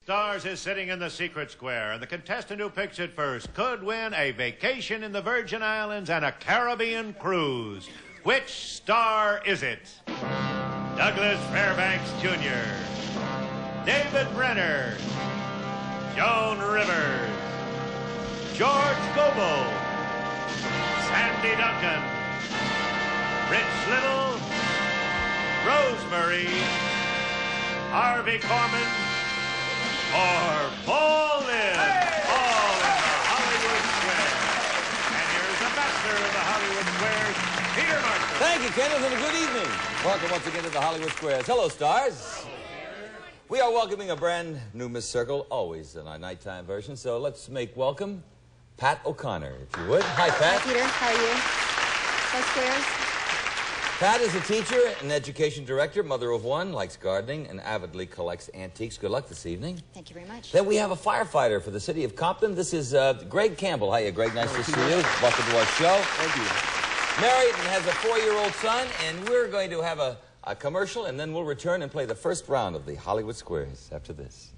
Stars is sitting in the secret square, and the contestant who picks it first could win a vacation in the Virgin Islands and a Caribbean cruise. Which star is it? Douglas Fairbanks Jr., David Brenner, Joan Rivers, George Gobel, Sandy Duncan, Rich Little, Rosemary, Harvey Korman, or Paul Lynn, all in the Hollywood Square. And here's the master of the Hollywood Squares, Peter Marshall. Thank you, Kenneth, and a good evening. Welcome once again to the Hollywood Squares. Hello, stars. We are welcoming a brand new Miss Circle, always in our nighttime version. So let's make welcome Pat O'Connor, if you would. Hi, Pat. Hi, Peter. How are you? Hello, Squares. Pat is a teacher, an education director, mother of one, likes gardening, and avidly collects antiques. Good luck this evening. Thank you very much. Then we have a firefighter for the city of Compton. This is Greg Campbell. Hiya, Greg. Nice to see you. Welcome to our show. Thank you. Married and has a 4-year-old son, and we're going to have a commercial, and then we'll return and play the first round of the Hollywood Squares after this.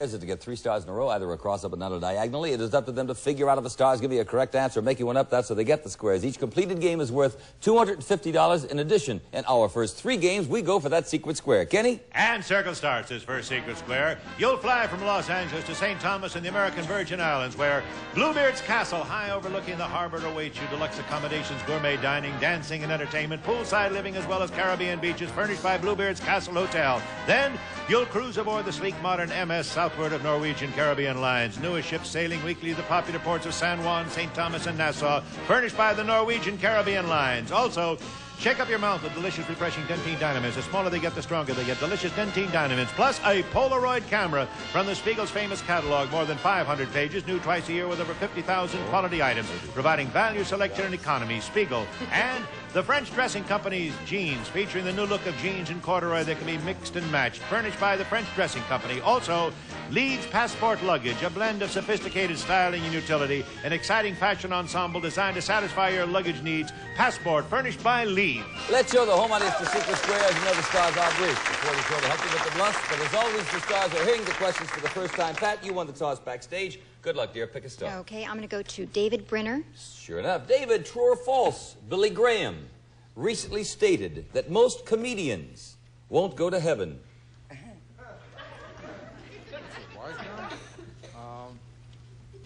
Is it to get 3 stars in a row, either across, up, and down, or diagonally? It is up to them to figure out if the stars give you a correct answer or make you one up. That's so they get the squares. Each completed game is worth $250 in addition. In our first 3 games, we go for that secret square. Kenny? And Circle starts this first secret square. You'll fly from Los Angeles to St. Thomas in the American Virgin Islands, where Bluebeard's Castle, high overlooking the harbor, awaits you. Deluxe accommodations, gourmet dining, dancing, and entertainment, poolside living, as well as Caribbean beaches furnished by Bluebeard's Castle Hotel. Then you'll cruise aboard the sleek, modern MS southward of Norwegian Caribbean Lines. Newest ships sailing weekly to the popular ports of San Juan, St. Thomas, and Nassau, furnished by the Norwegian Caribbean Lines. Also, shake up your mouth with delicious, refreshing Dentine Dynamits. The smaller they get, the stronger they get. Delicious Dentine Dynamits, plus a Polaroid camera from the Spiegel's famous catalog. More than 500 pages, new twice a year with over 50,000 quality items, providing value, selection, and economy. Spiegel. And the French dressing company's jeans, featuring the new look of jeans and corduroy that can be mixed and matched, furnished by the French dressing company. Also, Leeds Passport Luggage, a blend of sophisticated styling and utility, an exciting fashion ensemble designed to satisfy your luggage needs. Passport, furnished by Leeds. Let's show the home audience the secret squares. You know the stars are brief before the show to help you with the bluffs. But as always, the stars are hearing the questions for the first time. Pat, you won the toss backstage. Good luck, dear. Pick a star. Okay, I'm going to go to David Brenner. Sure enough. David, true or false? Billy Graham recently stated that most comedians won't go to heaven.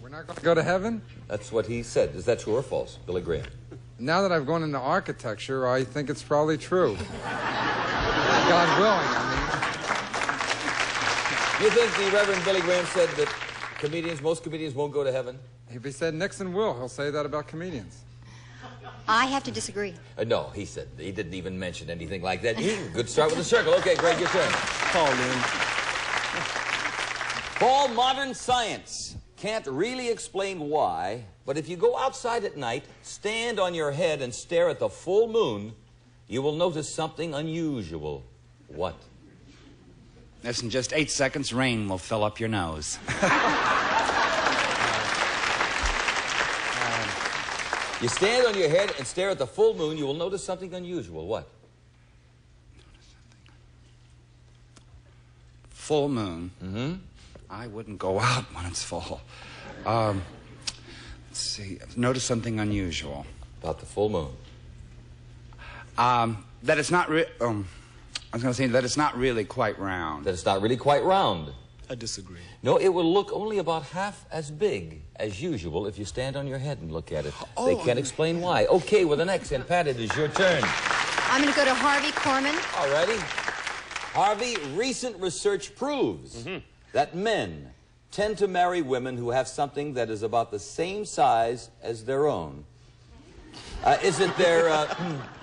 We're not going to go to heaven? That's what he said. Is that true or false, Billy Graham? Now that I've gone into architecture, I think it's probably true. God willing, You think the Reverend Billy Graham said that most comedians won't go to heaven? If he said Nixon will, he'll say that about comedians. I have to disagree. No, he said he didn't even mention anything like that. Good start with the circle. Okay, Greg, your turn. Paul Lynn. Paul, modern science can't really explain why, but if you go outside at night, stand on your head and stare at the full moon, you will notice something unusual. What? Less than just 8 seconds, rain will fill up your nose. You stand on your head and stare at the full moon, you will notice something unusual. What? Full moon. Mm-hmm. I wouldn't go out when it's full. Let's see. Notice something unusual. About the full moon. That it's not I was going to say that it's not really quite round. That it's not really quite round. I disagree. No, it will look only about half as big as usual if you stand on your head and look at it. They can't explain why. Okay, with an X, and Pat, it is your turn. I'm going to go to Harvey Korman. All righty. Harvey, recent research proves that men tend to marry women who have something that is about the same size as their own. Is it their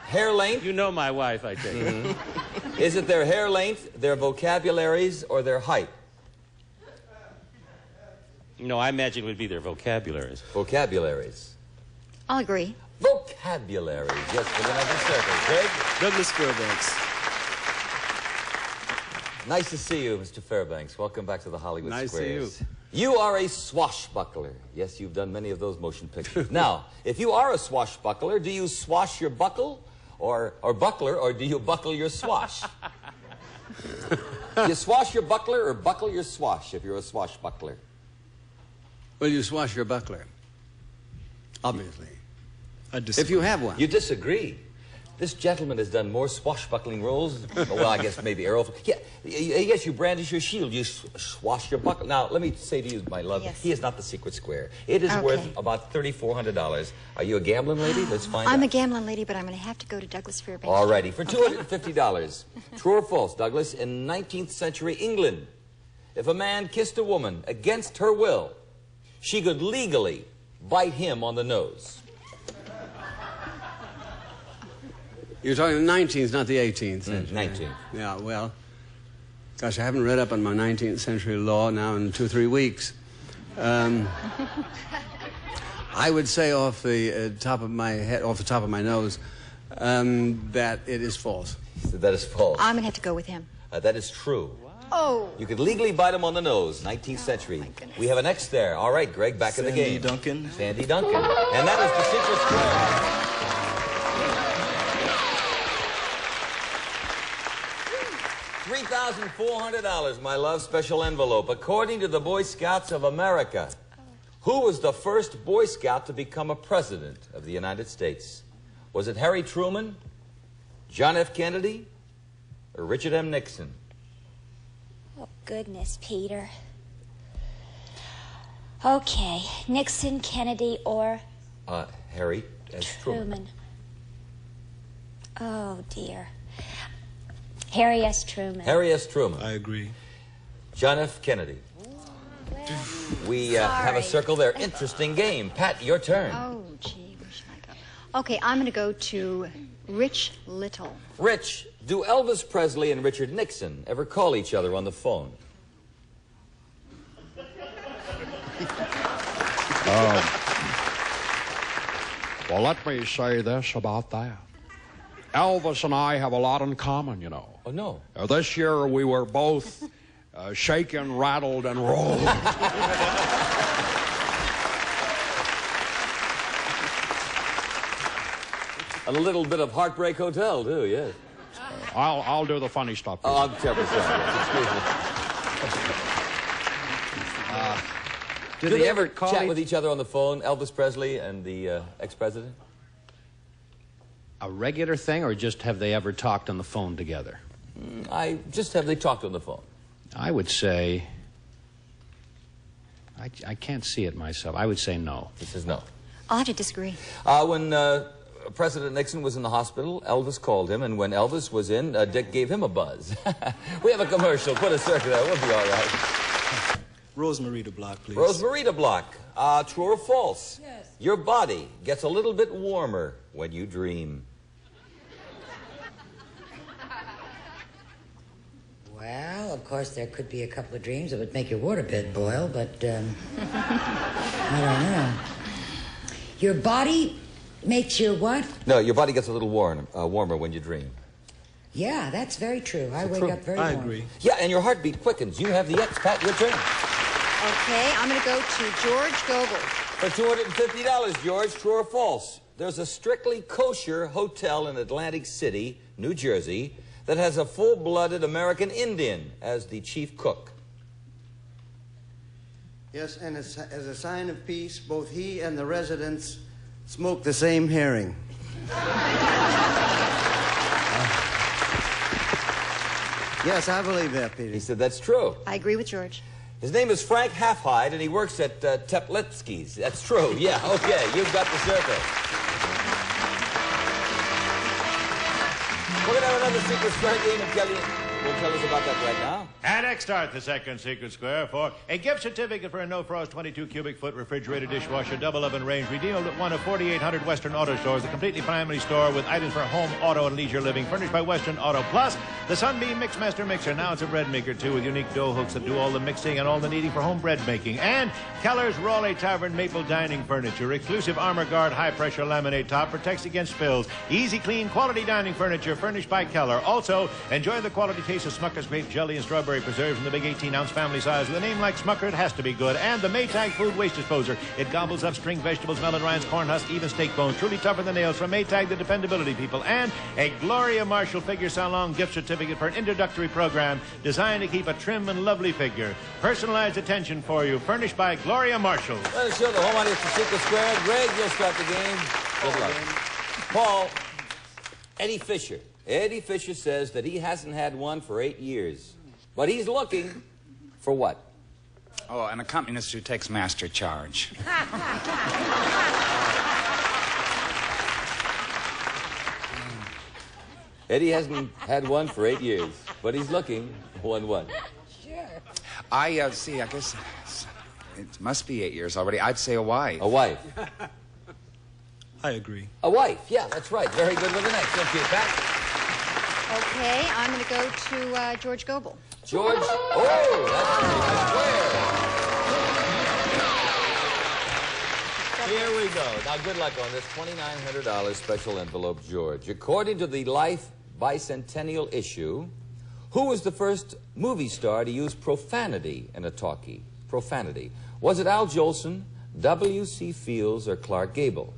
hair length? You know my wife, I take it. Is it their hair length, their vocabularies, or their height? No, I imagine it would be their vocabularies. Vocabularies. I'll agree. Vocabularies. Yes, for another circle. Greg? Douglas Fairbanks. Nice to see you, Mr. Fairbanks. Welcome back to the Hollywood Nice Squares. to you. You are a swashbuckler. Yes, you've done many of those motion pictures. Now, if you are a swashbuckler, do you swash your buckle or buckler, or do you buckle your swash? You swash your buckler or buckle your swash if you're a swashbuckler? Well, you swash your buckler. Obviously. I disagree. If you have one. You disagree. This gentleman has done more swashbuckling roles. Well, I guess maybe arrow. Yeah, yes, you brandish your shield. You swash your buckler. Now, let me say to you, my love, Yes. he is not the secret square. It is worth about $3,400. Are you a gambling lady? Let's find out. I'm a gambling lady, but I'm going to have to go to Douglas Fairbanks. All righty, for $250. True or false, Douglas? In 19th century England, if a man kissed a woman against her will, she could legally bite him on the nose. You're talking the 19th, not the 18th century. 19th. Yeah, well, gosh, I haven't read up on my 19th century law now in 2 or 3 weeks. I would say off the top of my head, off the top of my nose, that it is false. So that is false. I'm going to have to go with him. That is true. Oh. You could legally bite him on the nose, 19th century. We have an X there. All right, Greg, back in the game. Sandy Duncan. Sandy Duncan. And that is the secret square. $3,400, my love, special envelope. According to the Boy Scouts of America, who was the first Boy Scout to become a president of the United States? Was it Harry Truman, John F. Kennedy, or Richard M. Nixon? Oh, goodness, Peter. Okay, Nixon, Kennedy, or... Harry S. Truman. Oh, dear. Harry S. Truman. Harry S. Truman. I agree. John F. Kennedy. We have a circle there. Interesting game. Pat, your turn. Oh, gee, where should I go? Okay, I'm going to go to Rich Little. Rich, do Elvis Presley and Richard Nixon ever call each other on the phone? Well, let me say this about that. Elvis and I have a lot in common, you know. Oh, no. This year we were both shaken, rattled, and rolled. A little bit of Heartbreak Hotel, too, yes. I'll do the funny stuff. Oh, I'm terribly sorry. Excuse me. Did Do they ever call chat with each other on the phone, Elvis Presley and the ex-president? A regular thing, or just have they ever talked on the phone together? I just have they talked on the phone. I would say... I can't see it myself. I would say no. He says no. I'll have to disagree. When President Nixon was in the hospital, Elvis called him, and when Elvis was in, Dick gave him a buzz. We have a commercial. Put a circle there. We'll be all right. Rosemarita Block, please. Rosemarita Block. True or false? Yes. Your body gets a little bit warmer when you dream. Well, of course, there could be a couple of dreams that would make your waterbed boil, but, I don't know. Your body makes your what? No, your body gets a little warmer when you dream. Yeah, that's very true. I wake up very warm. I agree. Yeah, and your heartbeat quickens. You have the X. Pat, your turn. Okay, I'm going to go to George Gogol. For $250, George, true or false? There's a strictly kosher hotel in Atlantic City, New Jersey, that has a full-blooded American Indian as the chief cook. Yes, and as a sign of peace, both he and the residents smoke the same herring. Yes, I believe that, Peter. He said that's true. I agree with George. His name is Frank Halfhide, and he works at Teplitsky's. That's true. Yeah, okay, you've got the circle. We're going to have another secret square game, and Kelly will tell us about that right now. And next start the second secret square for a gift certificate for a no-frost 22 cubic foot refrigerated dishwasher double oven range redeemed at one of 4,800 Western Auto stores, the completely family store with items for home, auto, and leisure living, furnished by Western Auto. Plus, the Sunbeam Mixmaster Mixer. Now it's a bread maker, too, with unique dough hooks that do all the mixing and all the kneading for home bread making. And Keller's Raleigh Tavern Maple Dining Furniture. Exclusive Armor Guard high-pressure laminate top protects against spills. Easy, clean, quality dining furniture furnished by Keller. Also, enjoy the quality taste case of Smucker's grape jelly and strawberry preserves in the big 18-ounce family size. With a name like Smucker, it has to be good. And the Maytag Food Waste Disposer. It gobbles up string vegetables, melon rinds, corn husks, even steak bones. Truly tougher than nails from Maytag, the dependability people. And a Gloria Marshall Figure Salon gift certificate for an introductory program designed to keep a trim and lovely figure. Personalized attention for you, furnished by Gloria Marshall. Let us show the home audience the secret square. Greg, you'll start the game. Good luck. Paul, Eddie Fisher. Eddie Fisher says that he hasn't had one for 8 years. But he's looking for what? Oh, an accompanist who takes master charge. Eddie hasn't had one for 8 years, but he's looking for one. Sure. I guess it must be 8 years already. I'd say a wife. A wife. I agree. A wife, yeah, that's right. Very good with the next. Thank you, Pat. Okay, I'm going to go to George Goebel. George, oh, that's a square. Here we go. Now, good luck on this $2,900 special envelope, George. According to the Life Bicentennial issue, who was the first movie star to use profanity in a talkie? Profanity. Was it Al Jolson, W.C. Fields, or Clark Gable?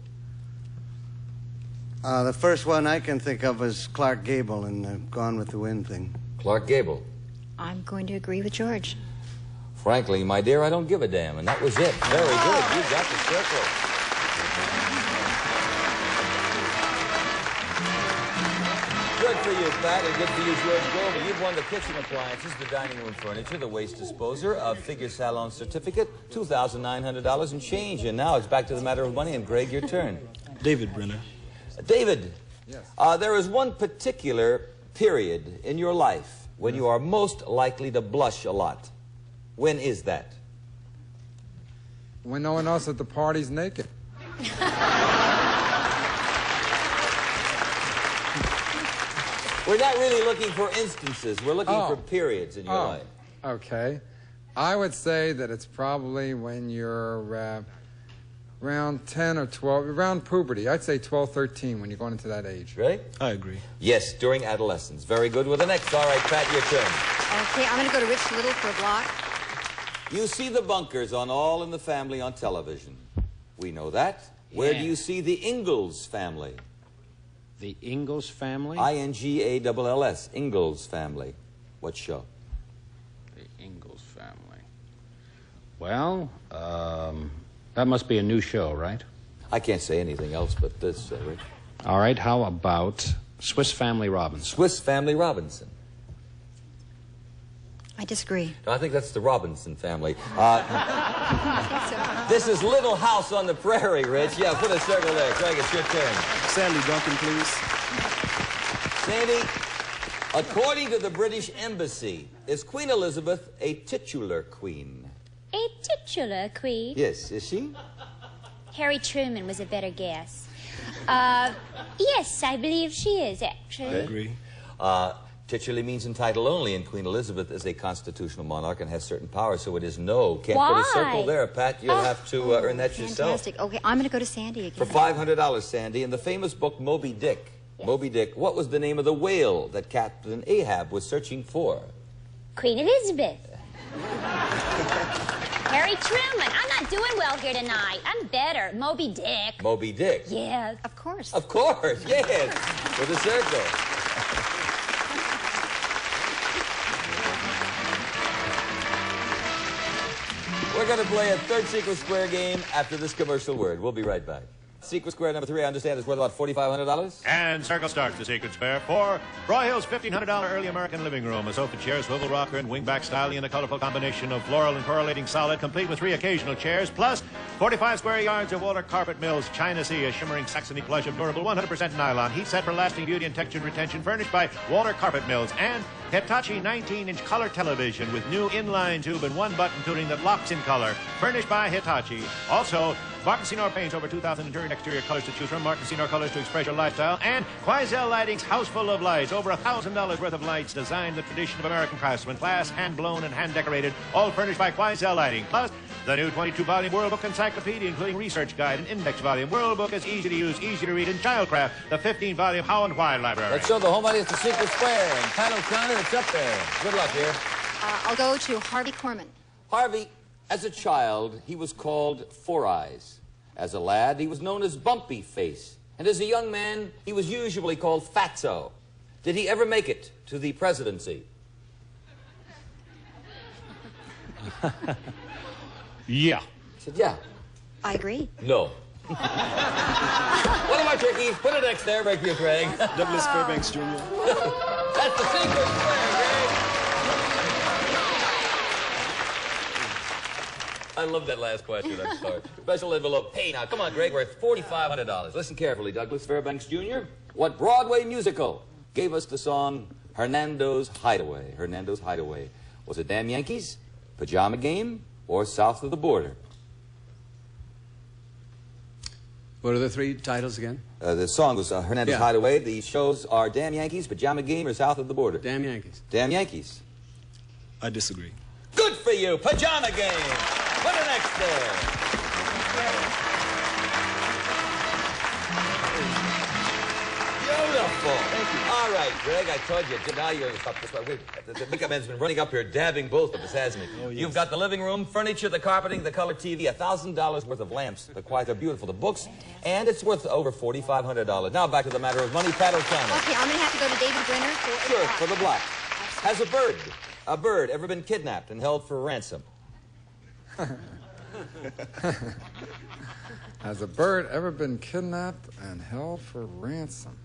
The first one I can think of is Clark Gable and Gone with the Wind thing. Clark Gable. I'm going to agree with George. Frankly, my dear, I don't give a damn, and that was it. Very good. You got the circle. Good for you, Pat, and good for you, George Goebel. You've won the kitchen appliances, the dining room furniture, the waste disposer, a figure salon certificate, $2,900 and change. And now it's back to the matter of money, and Greg, your turn. David Brenner. David, Yes. There is one particular period in your life when you are most likely to blush a lot. When is that? When no one else at the party's naked. We're not really looking for instances. We're looking for periods in your life. Okay. I would say that it's probably when you're around 10 or 12, around puberty. I'd say 12, 13 when you're going into that age. Right? I agree. Yes, during adolescence. Very good with the next. All right, Pat, your turn. Okay, I'm going to go to Rich Little for a block. You see the Bunkers on All in the Family on television. We know that. Where do you see the Ingalls family? The Ingalls family? I-N-G-A-L-L-S. Ingalls family. What show? The Ingalls family. Well, that must be a new show, right? I can't say anything else but this, Rich. All right, how about Swiss Family Robinson? Swiss Family Robinson. I disagree. No, I think that's the Robinson family. This is Little House on the Prairie, Rich. Yeah, put a circle there. Craig, it's your turn. Sandy Duncan, please. Sandy, according to the British Embassy, is Queen Elizabeth a titular queen? A titular queen? Yes, is she? Harry Truman was a better guess. Yes, I believe she is, actually. I agree. Titular means entitled only, and Queen Elizabeth is a constitutional monarch and has certain powers, so it is no. Can't Why? put a circle there, Pat. You'll have to earn that yourself. Fantastic. Okay, I'm going to go to Sandy again. For $500, Sandy, in the famous book Moby Dick. Yes. Moby Dick, what was the name of the whale that Captain Ahab was searching for? Queen Elizabeth. Harry Truman. I'm not doing well here tonight. I'm better. Moby Dick. Moby Dick. Yes. Of course. Of course, yes. With a circle. We're going to play a third Secret Square game after this commercial word. We'll be right back. Secret Square number 3, I understand, is worth about $4,500. And circle starts the Secret Square for Broyhill's $1,500 early American living room. A sofa chair, swivel rocker, and wingback styling in a colorful combination of floral and correlating solid, complete with 3 occasional chairs, plus 45 square yards of Walter Carpet Mills China Sea, a shimmering Saxony plush of durable 100% nylon. Heat set for lasting beauty and texture and retention, furnished by Walter Carpet Mills. And Hitachi 19-inch color television with new inline tube and 1-button tuning that locks in color, furnished by Hitachi. Also, Martin Senor paints over 2,000 interior and exterior colors to choose from. Martin Senor colors to express your lifestyle. And Quaisel Lighting's House Full of Lights. Over $1,000 worth of lights designed the tradition of American craftsmen. Glass, hand-blown and hand-decorated. All furnished by Quaisel Lighting. Plus, the new 22-volume World Book Encyclopedia, including research guide and index volume. World Book is easy to use, easy to read, and Childcraft, the 15-volume How and Why Library. Let's show the home audience the secret square. And Pat O'Connor, it's up there. Good luck, dear. I'll go to Harvey Korman. Harvey, as a child, he was called Four Eyes. As a lad, he was known as Bumpy Face. And as a young man, he was usually called Fatso. Did he ever make it to the presidency? Yeah. I said, yeah. I agree. No. What about Tricky? Put an X there, break your Craig. Douglas Fairbanks Jr. That's the secret square, Greg. I love that last question, I'm sorry. Special envelope. Hey, now, come on, Greg, worth $4,500. Listen carefully, Douglas Fairbanks Jr. What Broadway musical gave us the song Hernando's Hideaway? Hernando's Hideaway. Was it Damn Yankees, Pajama Game, or South of the Border? What are the three titles again? The song was Hernando's Hideaway. The shows are Damn Yankees, Pajama Game, or South of the Border? Damn Yankees. Damn Yankees. I disagree. Good for you. Pajama Game. Put an X there. Beautiful. Thank you. All right, Greg, I told you. Now you're up this way. The makeup man's been running up here dabbing both of us, hasn't he? Oh, yes. You've got the living room, furniture, the carpeting, the color TV, $1,000 worth of lamps. They're beautiful. The books, and it's worth over $4,500. Now back to the matter of money. Pat O'Connor. Okay, I'm going to have to go to David Brenner for Sure, for the black. Has a bird ever been kidnapped and held for ransom? Has a bird ever been kidnapped and held for ransom?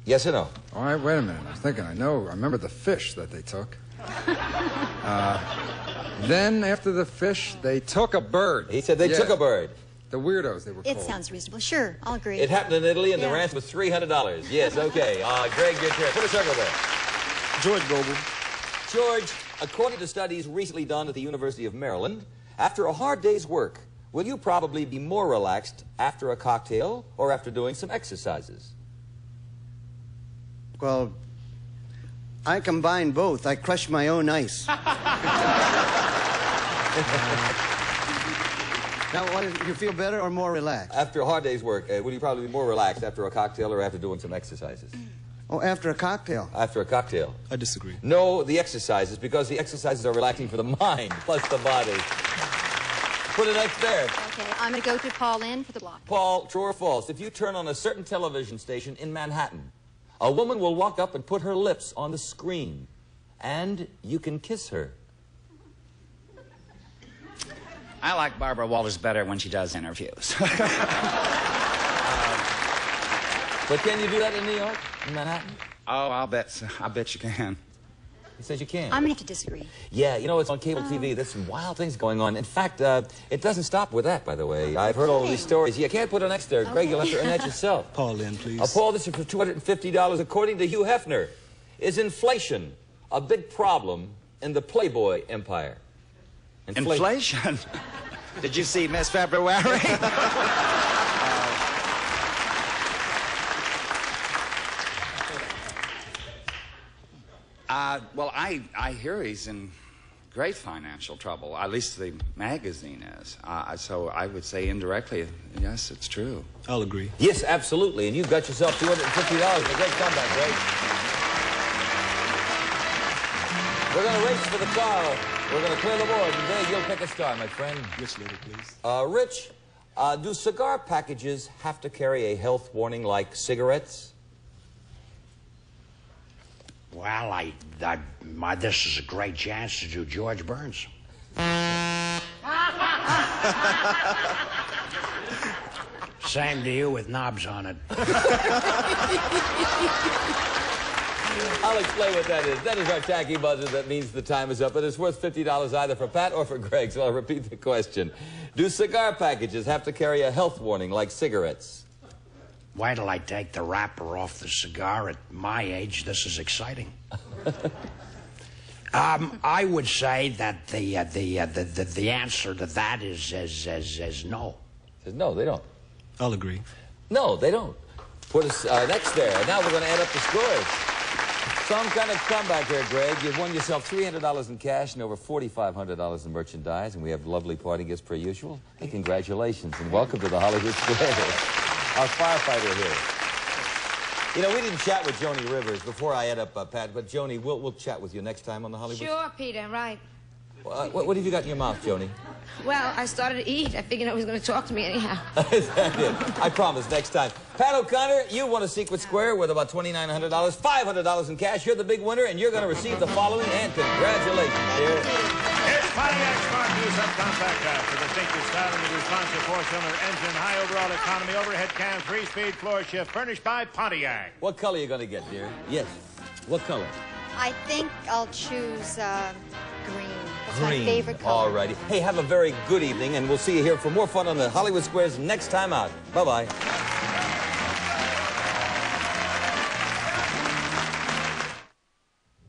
Yes or no? All right, wait a minute. I was thinking, I remember the fish that they took. Then, after the fish, they took a bird. He said they took a bird. The weirdos, they were called. It sounds reasonable. Sure, I'll agree. It happened in Italy, and the ransom was $300. Yes, okay. Greg, your turn. Put a circle there. George Goebel. George, according to studies recently done at the University of Maryland, after a hard day's work, will you probably be more relaxed after a cocktail or after doing some exercises? Well, I combine both. I crush my own ice. Now, you feel better or more relaxed? After a hard day's work, will you probably be more relaxed after a cocktail or after doing some exercises? Oh, after a cocktail. After a cocktail. I disagree. No, the exercises, because the exercises are relaxing for the mind plus the body. Put an X there. Okay, I'm going to go to Paul Lynn for the block. Paul, true or false, if you turn on a certain television station in Manhattan, a woman will walk up and put her lips on the screen, and you can kiss her. I like Barbara Walters better when she does interviews. But can you do that in New York, in Manhattan? Oh, I bet you can. He says you can. I'm going to have to disagree. Yeah, you know, it's on cable TV. There's some wild things going on. In fact, it doesn't stop with that, by the way. I've heard all of these stories. You can't put an X there. Okay. Greg, you'll have to earn that yourself. Paul Lynn, please. Paul, this is for $250. According to Hugh Hefner, is inflation a big problem in the Playboy empire? Inflation? Did you see Miss February? Well, I hear he's in great financial trouble. At least the magazine is. So I would say indirectly, yes, it's true. I'll agree. Yes, absolutely. And you've got yourself $250. A great comeback, Greg. We're going to race for the car. We're going to clear the board. And Greg, you'll pick a star, my friend. Rich lady, please. Rich, do cigar packages have to carry a health warning like cigarettes? Well, this is a great chance to do George Burns. Same to you with knobs on it. I'll explain what that is. That is our tacky buzzer that means the time is up. But it's worth $50 either for Pat or for Greg, so I'll repeat the question. Do cigar packages have to carry a health warning like cigarettes? Wait till I take the wrapper off the cigar. At my age, this is exciting. I would say that the answer to that is no. Says no, they don't. I'll agree. No, they don't. Put us next there. Now we're going to add up the scores. Some kind of comeback here, Greg. You've won yourself $300 in cash and over $4,500 in merchandise, and we have lovely party gifts per usual. Hey, congratulations, and welcome to the Hollywood Squares. Our firefighter here. You know, we didn't chat with Joni Rivers before I add up, Pat, but Joni, we'll chat with you next time on the Hollywood. Sure, Peter, right. What have you got in your mouth, Joni? Well, I started to eat. I figured nobody was going to talk to me anyhow. Is that it? I promise next time. Pat O'Connor, you won a secret square worth about $2,900, $500 in cash. You're the big winner, and you're going to receive the following, and congratulations, dear. Here's Pontiac's Smart New Subcompact Cab for distinctive styling with responsive four-cylinder engine, high overall economy, overhead cam, 3-speed floor shift, furnished by Pontiac. What color are you going to get, dear? Yes. What color? I think I'll choose green. That's Green. my favorite color. All righty. Hey, have a very good evening, and we'll see you here for more fun on the Hollywood Squares next time out. Bye-bye.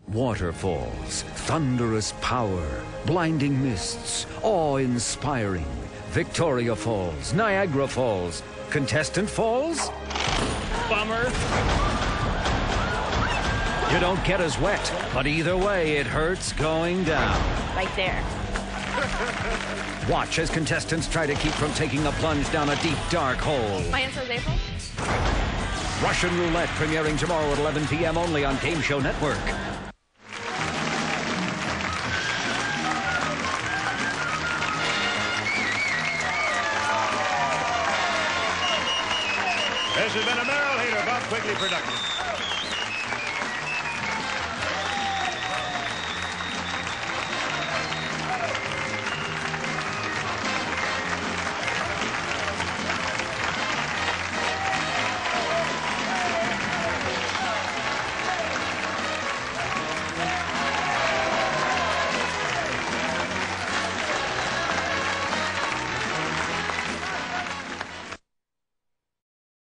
Waterfalls, thunderous power, blinding mists, awe-inspiring. Victoria Falls, Niagara Falls, Contestant Falls? Bummer. You don't get as wet, but either way, it hurts going down. Right there. Watch as contestants try to keep from taking a plunge down a deep, dark hole. My answer is April. Russian Roulette premiering tomorrow at 11 p.m. only on Game Show Network. This has been a Merrill Hader, Bob Quigley production.